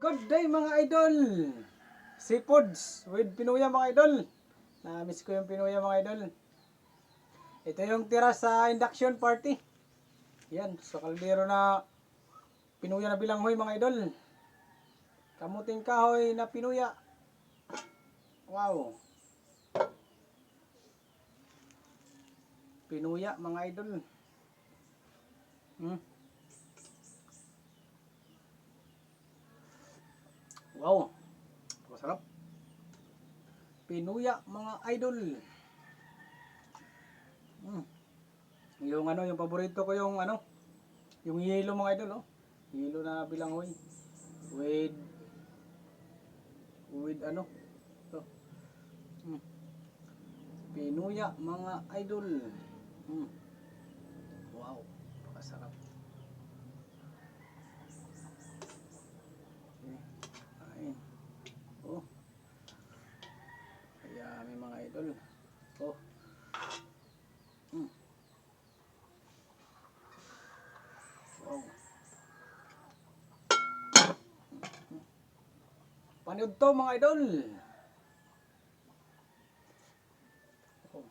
Good day mga idol! Seafoods with Pinuya mga idol. Na-miss ko yung Pinuya mga idol. Ito yung tira sa induction party. Yan, sa kaldero na Pinuya na bilanghoy mga idol. Kamuting kahoy na Pinuya. Wow! Pinuya mga idol. Wow! Masarap. Pinuya mga idol. Yung yung paborito ko yung yung yelo mga idol, oh. Yelo na bilanghoy. With to. Pinuya mga idol. Wow, pakasarap. Ay. Oh. Kaya may mga idol. Oh. Wow. Panood to mga idol. Oh.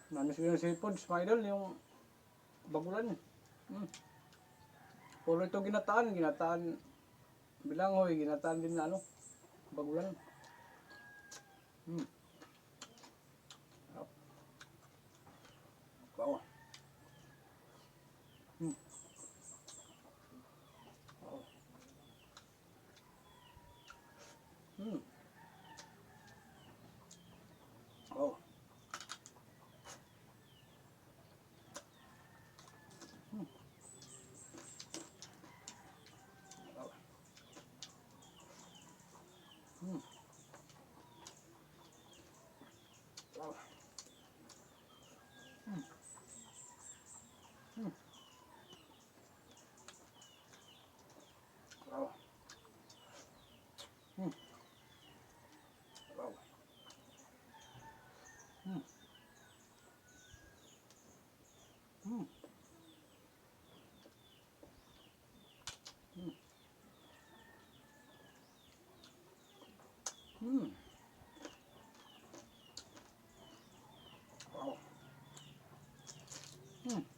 Namis ko yung seafoods mga idol, yung bagulan. Puro ito ginataan bilanghoy, ginataan din na bagulan. Wow. Wow. Oh. Wow. Wow. Wow. Wow.